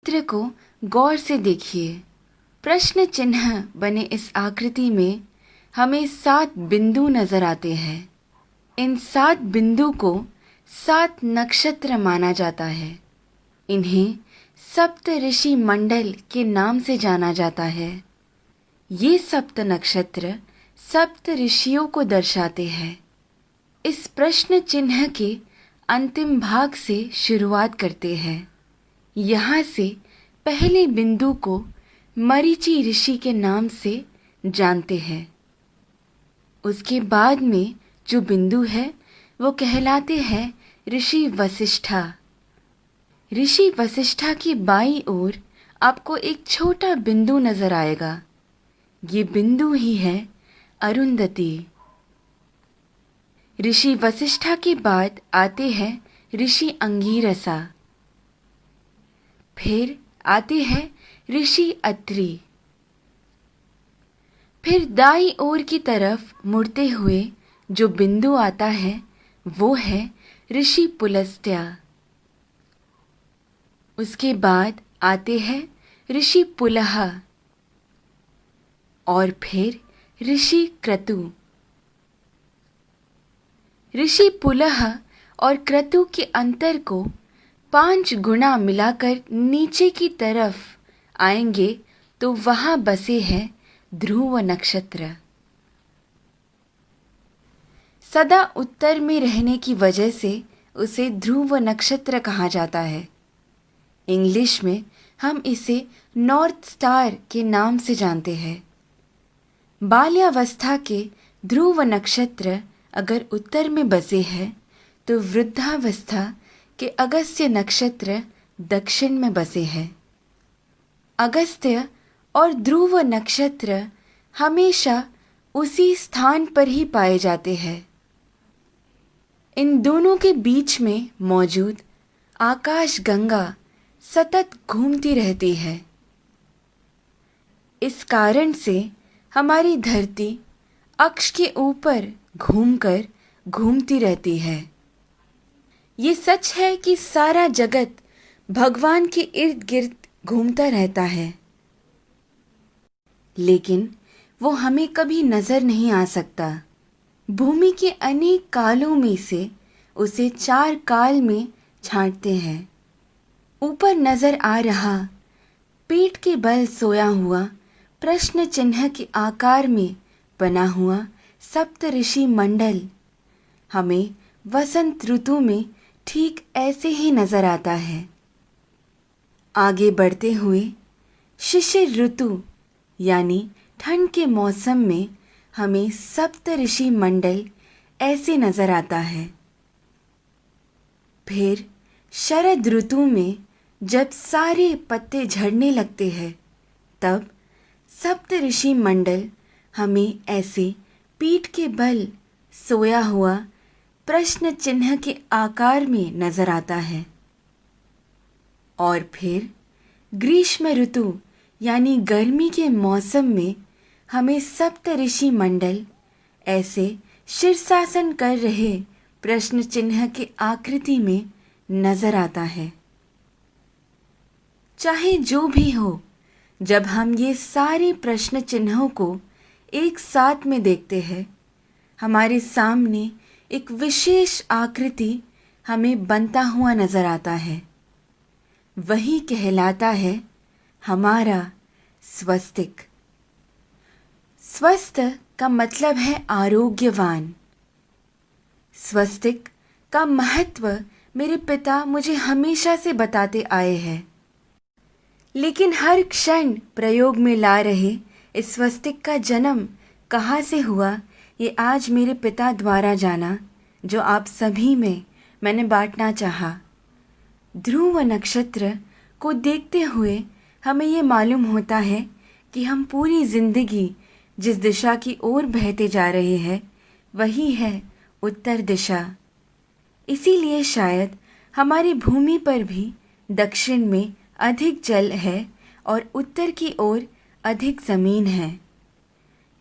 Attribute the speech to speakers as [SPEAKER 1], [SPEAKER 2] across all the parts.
[SPEAKER 1] चित्र को गौर से देखिए। प्रश्न चिन्ह बने इस आकृति में हमें 7 बिंदु नजर आते हैं। इन 7 बिंदु को 7 नक्षत्र माना जाता है। इन्हें सप्त ऋषि मंडल के नाम से जाना जाता है। ये सप्त नक्षत्र सप्त ऋषियों को दर्शाते हैं। इस प्रश्न चिन्ह के अंतिम भाग से शुरुआत करते हैं। यहाँ से पहले बिंदु को मरीचि ऋषि के नाम से जानते हैं। उसके बाद में जो बिंदु है वो कहलाते हैं ऋषि वशिष्ठा। ऋषि वशिष्ठा की बाईं ओर आपको एक छोटा बिंदु नजर आएगा। ये बिंदु ही है अरुंधति। ऋषि वशिष्ठा के बाद आते हैं ऋषि अंगीरसा। फिर आते हैं ऋषि अत्रि। फिर दाईं ओर की तरफ मुड़ते हुए जो बिंदु आता है वो है ऋषि पुलस्त्य। उसके बाद आते हैं ऋषि पुलह और फिर ऋषि क्रतु। ऋषि पुलह और क्रतु के अंतर को 5 गुना मिलाकर नीचे की तरफ आएंगे तो वहां बसे हैं ध्रुव नक्षत्र। सदा उत्तर में रहने की वजह से उसे ध्रुव नक्षत्र कहा जाता है। इंग्लिश में हम इसे नॉर्थ स्टार के नाम से जानते हैं। बाल्यावस्था के ध्रुव नक्षत्र अगर उत्तर में बसे हैं तो वृद्धावस्था के अगस्त्य नक्षत्र दक्षिण में बसे हैं। अगस्त्य और ध्रुव नक्षत्र हमेशा उसी स्थान पर ही पाए जाते हैं। इन दोनों के बीच में मौजूद आकाश गंगा सतत घूमती रहती है। इस कारण से हमारी धरती अक्ष के ऊपर घूमकर घूमती रहती है। ये सच है कि सारा जगत भगवान के इर्द गिर्द घूमता रहता है, लेकिन वो हमें कभी नजर नहीं आ सकता। भूमि के अनेक कालों में से उसे 4 काल में छांटते हैं। ऊपर नजर आ रहा पीठ के बल सोया हुआ प्रश्न चिन्ह के आकार में बना हुआ सप्त ऋषि मंडल हमें वसंत ऋतु में ठीक ऐसे ही नजर आता है। आगे बढ़ते हुए शिशिर ऋतु यानी ठंड के मौसम में हमें सप्त ऋषि मंडल ऐसे नजर आता है। फिर शरद ऋतु में जब सारे पत्ते झड़ने लगते हैं तब सप्त ऋषि मंडल हमें ऐसे पीठ के बल सोया हुआ प्रश्न चिन्ह के आकार में नजर आता है। और फिर ग्रीष्म ऋतु यानी गर्मी के मौसम में हमें सप्त ऋषि मंडल ऐसे शीर्षासन कर रहे प्रश्न चिन्ह के आकृति में नजर आता है। चाहे जो भी हो, जब हम ये सारे प्रश्न चिन्हों को एक साथ में देखते हैं, हमारे सामने एक विशेष आकृति हमें बनता हुआ नजर आता है। वही कहलाता है हमारा स्वस्तिक। स्वस्थ का मतलब है आरोग्यवान। स्वस्तिक का महत्व मेरे पिता मुझे हमेशा से बताते आए हैं, लेकिन हर क्षण प्रयोग में ला रहे इस स्वस्तिक का जन्म कहाँ से हुआ ये आज मेरे पिता द्वारा जाना, जो आप सभी में मैंने बांटना चाहा। ध्रुव नक्षत्र को देखते हुए हमें ये मालूम होता है कि हम पूरी जिंदगी जिस दिशा की ओर बहते जा रहे हैं वही है उत्तर दिशा। इसीलिए शायद हमारी भूमि पर भी दक्षिण में अधिक जल है और उत्तर की ओर अधिक ज़मीन है।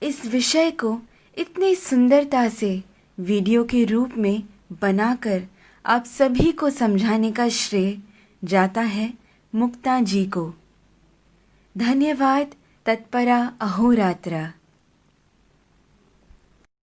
[SPEAKER 1] इस विषय को इतनी सुंदरता से वीडियो के रूप में बनाकर आप सभी को समझाने का श्रेय जाता है मुक्ता जी को। धन्यवाद तत्परा अहोरात्र।